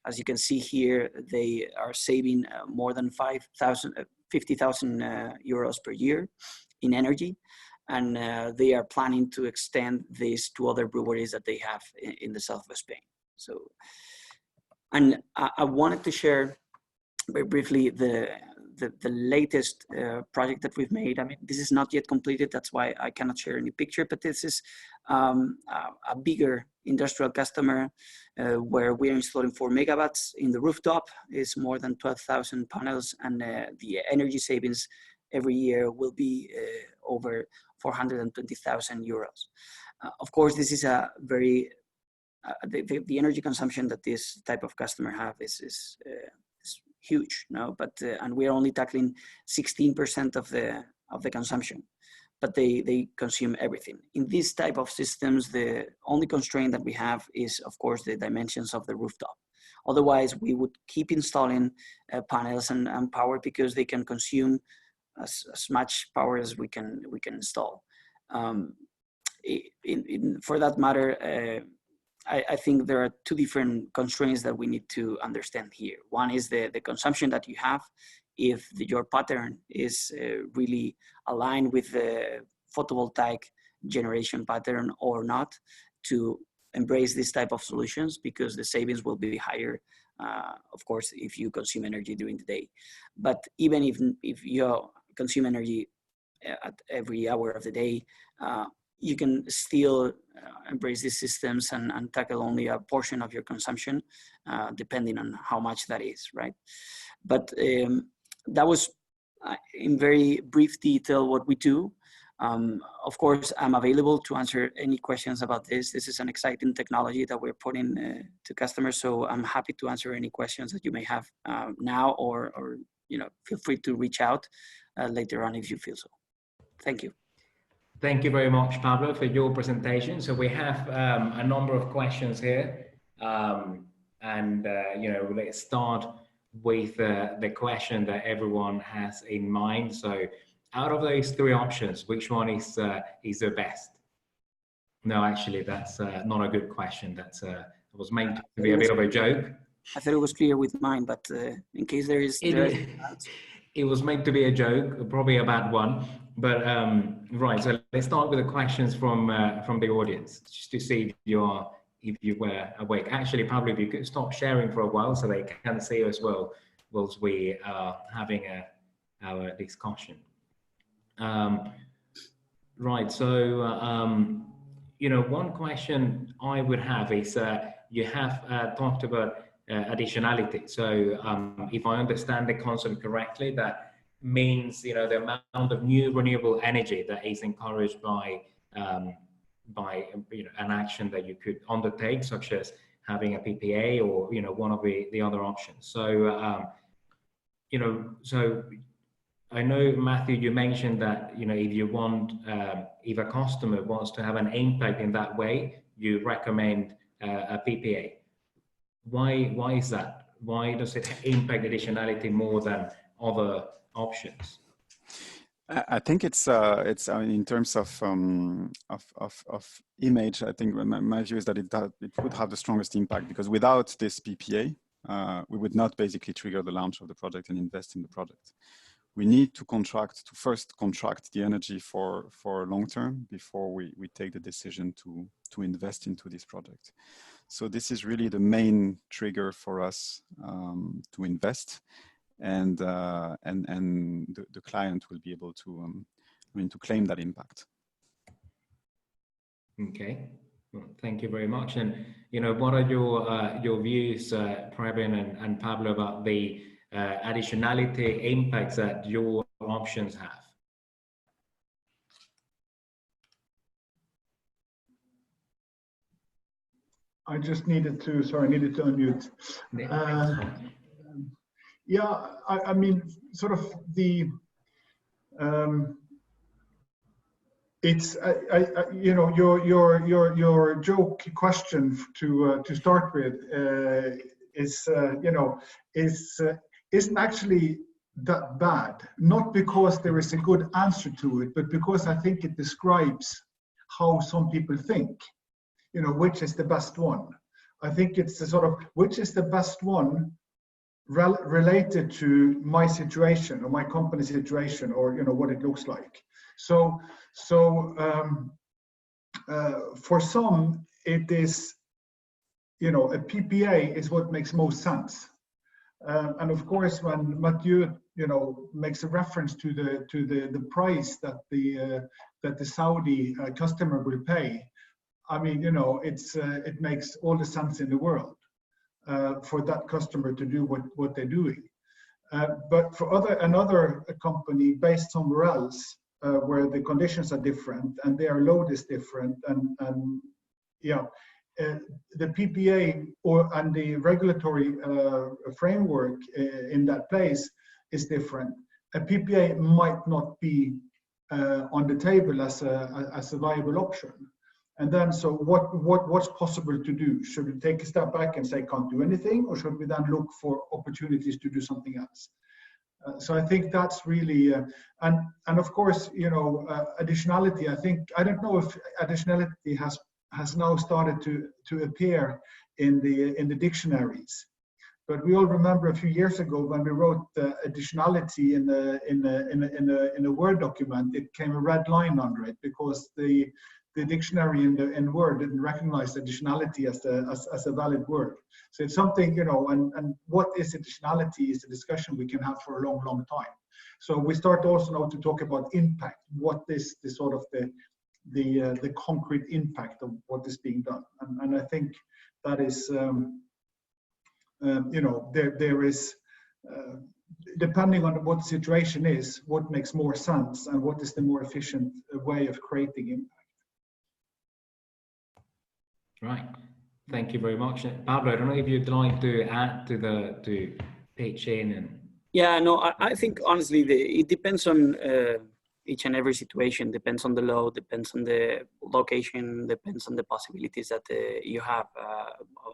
B: As you can see here, they are saving more than 50,000 euros per year in energy. And they are planning to extend this to other breweries that they have in the south of Spain. So, and I wanted to share very briefly the latest project that we've made. I mean, this is not yet completed. That's why I cannot share any picture, but this is a bigger industrial customer where we're installing 4 megawatts in the rooftop. Is more than 12,000 panels, and the energy savings every year will be over 420,000 euros. Of course, this is a very the energy consumption that this type of customer have is huge, no? But and we're only tackling 16% of the consumption, but they consume everything. In this type of systems, the only constraint that we have is, of course, the dimensions of the rooftop. Otherwise, we would keep installing panels and power because they can consume as much power as we can install. For that matter, I think there are 2 different constraints that we need to understand here. One is the consumption that you have. If your pattern is really aligned with the photovoltaic generation pattern or not, to embrace this type of solutions, because the savings will be higher, of course, if you consume energy during the day. But even if you consume energy at every hour of the day, you can still embrace these systems and tackle only a portion of your consumption, depending on how much that is, right? But that was in very brief detail what we do. Of course, I'm available to answer any questions about this. This is an exciting technology that we're putting to customers, so I'm happy to answer any questions that you may have now, or feel free to reach out later on if you feel so. Thank you.
A: Thank you very much, Pablo, for your presentation. So we have a number of questions here, let's start with the question that everyone has in mind. So, out of those 3 options, which one is the best? No, actually, that's not a good question. It was meant to be a bit of a joke.
B: I thought it was clear with mine, but in case there is.
A: It was meant to be a joke, probably a bad one. But right, so let's start with the questions from the audience, just to see if you were awake. Actually, Pablo, if you could stop sharing for a while so they can see as well, whilst we are having our discussion. Right, so one question I would have is you have talked about additionality. So if I understand the concept correctly, that means the amount of new renewable energy that is encouraged by an action that you could undertake, such as having a PPA or one of the other options. So so I know, Matthew, you mentioned that if a customer wants to have an impact in that way, you recommend a PPA. Why is that? Why does it impact additionality more than other options?
C: I think it's in terms of image. I think my view is that it would have the strongest impact, because without this PPA, we would not basically trigger the launch of the project and invest in the project. We need to first contract the energy for long term before we take the decision to invest into this project. So this is really the main trigger for us to invest, and the client will be able to to claim that impact.
A: Okay, well, thank you very much. And what are your views, Preben and Pablo, about the additionality impacts that your options have?
D: I just needed to unmute. Yeah, I mean, sort of the it's your joke question to start with isn't actually that bad. Not because there is a good answer to it, but because I think it describes how some people think. Which is the best one. I think it's the sort of which is the best one related to my situation or my company situation, or what it looks like. So for some it is, a PPA is what makes most sense. And of course, when Mathieu, makes a reference to the price that the Saudi customer will pay, I mean, it makes all the sense in the world for that customer to do what they're doing. But for another company based somewhere else, where the conditions are different and their load is different, and the PPA and the regulatory framework in that place is different. A PPA might not be on the table as a viable option. And then, so what's possible to do? Should we take a step back and say can't do anything, or should we then look for opportunities to do something else? So I think that's really, and of course, additionality. I don't know if additionality has now started to appear in the dictionaries, but we all remember a few years ago when we wrote additionality in a Word document, it came a red line under it because the dictionary in Word didn't recognize additionality as a valid word. So it's something, and what is additionality is a discussion we can have for a long, long time. So we start also now to talk about impact. What is the sort of the concrete impact of what is being done? And I think that is, there is, depending on what the situation is, what makes more sense and what is the more efficient way of creating impact.
A: Right. Thank you very much. Pablo, I don't know if you'd like to add to pitch in and.
B: Yeah, no, I think honestly, it depends on each and every situation, depends on the load, depends on the location, depends on the possibilities that you have.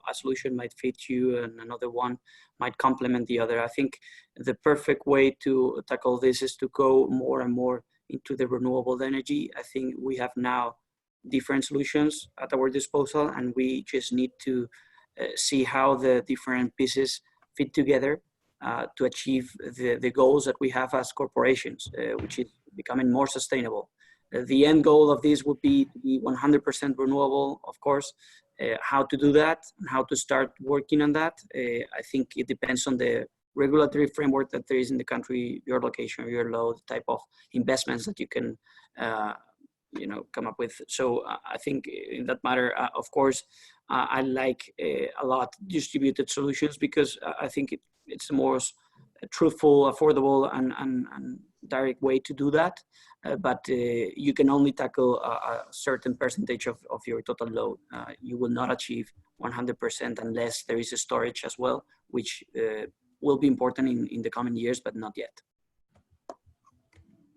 B: A solution might fit you and another one might complement the other. I think the perfect way to tackle this is to go more and more into the renewable energy. I think we have now different solutions at our disposal, and we just need to see how the different pieces fit together to achieve the goals that we have as corporations, which is becoming more sustainable. The end goal of this would be to be 100% renewable, of course. How to do that and how to start working on that, I think it depends on the regulatory framework that there is in the country, your location, your load, type of investments that you can come up with. So I think in that matter, of course, I like a lot distributed solutions because I think it's the most truthful, affordable, and direct way to do that. But you can only tackle a certain percentage of your total load. You will not achieve 100% unless there is a storage as well, which will be important in the coming years, but not yet.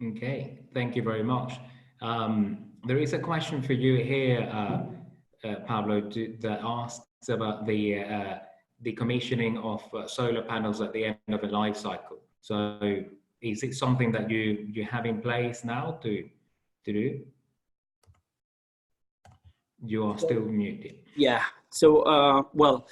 A: Okay, thank you very much. There is a question for you here, Pablo, that asks about the decommissioning of solar panels at the end of a life cycle. So is it something that you have in place now to do? You are still muted.
B: Yeah, so well,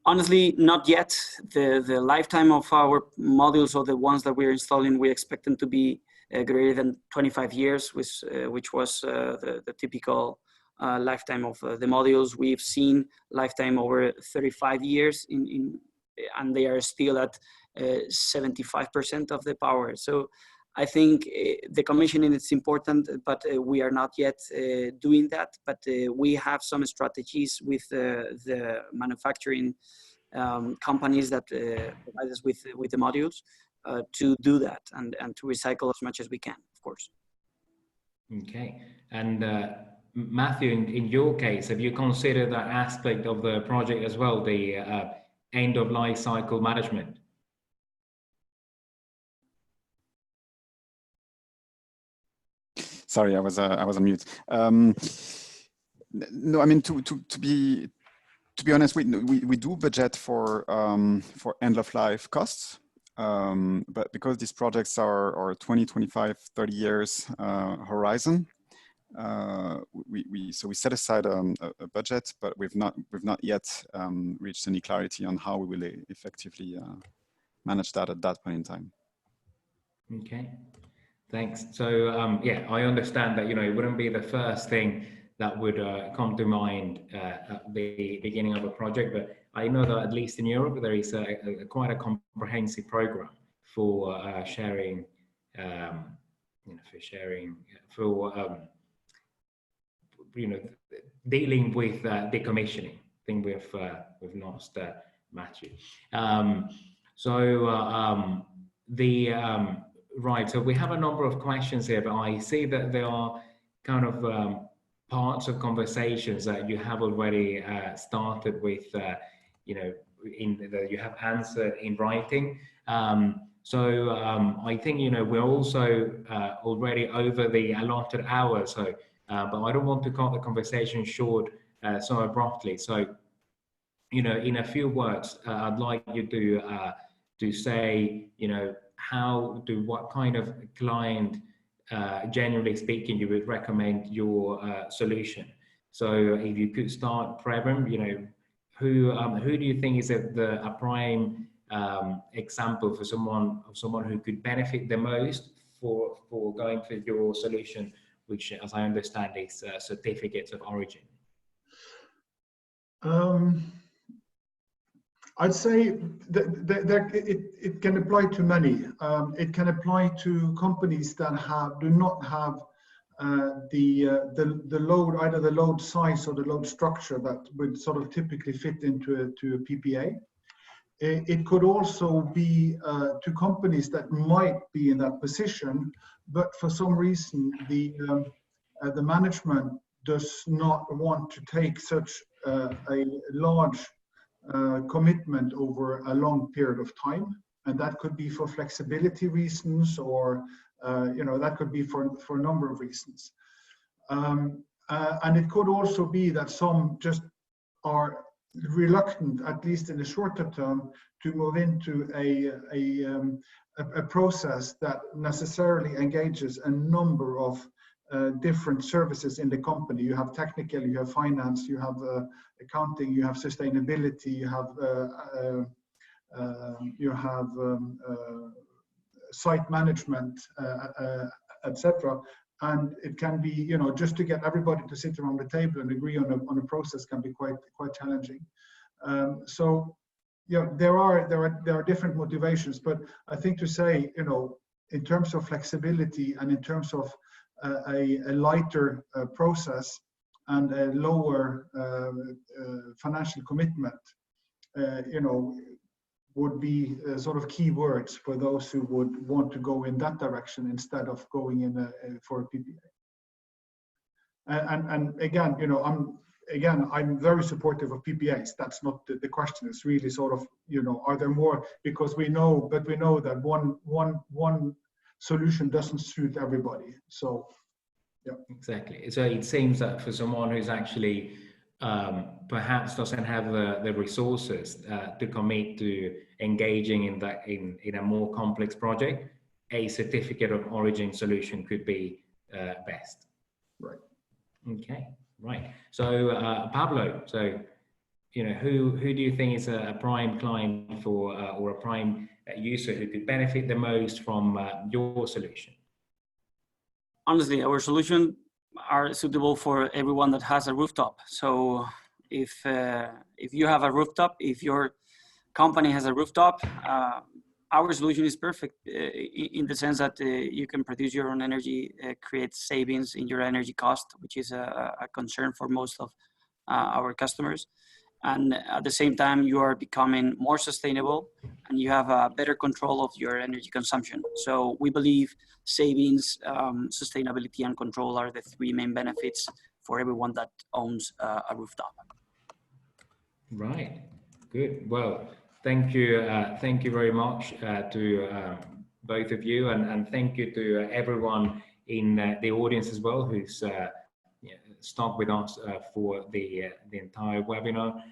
B: honestly, not yet. The lifetime of our modules, or the ones that we're installing, we expect them to be greater than 25 years, which was the typical lifetime of the modules. We've seen lifetime over 35 years and they are still at 75% of the power. So I think the commissioning is important, but we are not yet doing that. But we have some strategies with the manufacturing companies that provide us with the modules to do that and to recycle as much as we can, of course.
A: Okay. And Matthew, in your case, have you considered that aspect of the project as well, the end of life cycle management?
C: Sorry, I was on mute. No, I mean to be honest, we do budget for end of life costs, but because these projects are 20, 25, 30 years horizon, we set aside a budget, but we've not yet reached any clarity on how we will effectively manage that at that point in time.
A: Okay. Thanks. So yeah, I understand that it wouldn't be the first thing that would come to mind at the beginning of a project, but I know that at least in Europe, there is quite a comprehensive program for sharing, dealing with decommissioning. I think we've lost Matthew. Right, so we have a number of questions here, but I see that there are kind of parts of conversations that you have already started with, that you have answered in writing. I think, we're also already over the allotted hour, so, but I don't want to cut the conversation short so abruptly. So, in a few words, I'd like you to say, what kind of client, generally speaking, you would recommend your solution. So if you could start, Preben, who do you think is a prime example for someone who could benefit the most for going for your solution, which, as I understand, is certificates of origin?
D: I'd say that it can apply to many. It can apply to companies that do not have the load, either the load size or the load structure that would sort of typically fit into a PPA. It could also be to companies that might be in that position, but for some reason the management does not want to take such a large commitment over a long period of time, and that could be for flexibility reasons, or that could be for a number of reasons. And it could also be that some just are reluctant, at least in the shorter term, to move into a process that necessarily engages a number of different services in the company. You have technical, you have finance, you have accounting, you have sustainability, you have site management, etc. And it can be, just to get everybody to sit around the table and agree on a process can be quite challenging. There are different motivations, but I think to say, in terms of flexibility and in terms of a lighter process and a lower financial commitment, would be sort of key words for those who would want to go in that direction instead of going in for a PPA. And again, I'm very supportive of PPAs. That's not the question. It's really sort of, are there more? Because we know that one solution doesn't suit everybody. So, yeah. Exactly.
A: So it seems that for someone who's actually perhaps doesn't have the resources to commit to engaging in a more complex project, a certificate of origin solution could be best.
D: Right.
A: Okay. Right. So Pablo, so who do you think is a prime client for or a prime user who could benefit the most from your solution?
B: Honestly, our solution are suitable for everyone that has a rooftop. So if you have a rooftop, if your company has a rooftop, our solution is perfect in the sense that you can produce your own energy, create savings in your energy cost, which is a concern for most of our customers. And at the same time, you are becoming more sustainable and you have a better control of your energy consumption. So we believe savings, sustainability, and control are the three main benefits for everyone that owns a rooftop.
A: Right, good. Well, thank you very much to both of you, and thank you to everyone in the audience as well who's stuck with us for the entire webinar.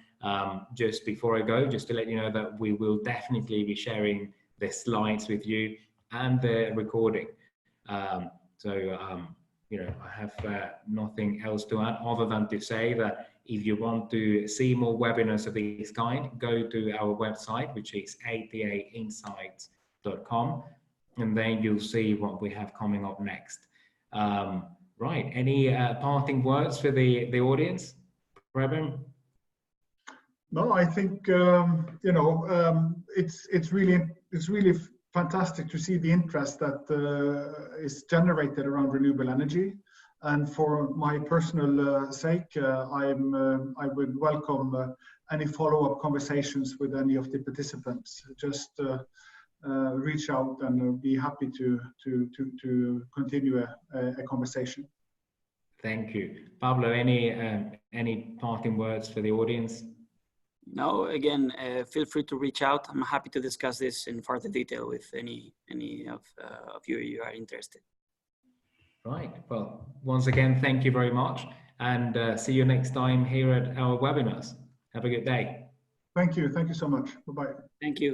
A: Just before I go, just to let you know that we will definitely be sharing the slides with you and the recording. I have nothing else to add other than to say that if you want to see more webinars of this kind, go to our website, which is atainsights.com, and then you'll see what we have coming up next. Right, any parting words for the audience, Preben?
D: No, I think it's really fantastic to see the interest that is generated around renewable energy. And for my personal sake, I would welcome any follow-up conversations with any of the participants. Just reach out and be happy to continue a conversation.
A: Thank you. Pablo, any parting words for the audience?
B: No, again, feel free to reach out. I'm happy to discuss this in further detail with any of you are interested. Right.
A: Well, once again, thank you very much, and see you next time here at our webinars. Have a good day.
D: Thank you. Thank you so much. Bye-bye.
B: Thank you.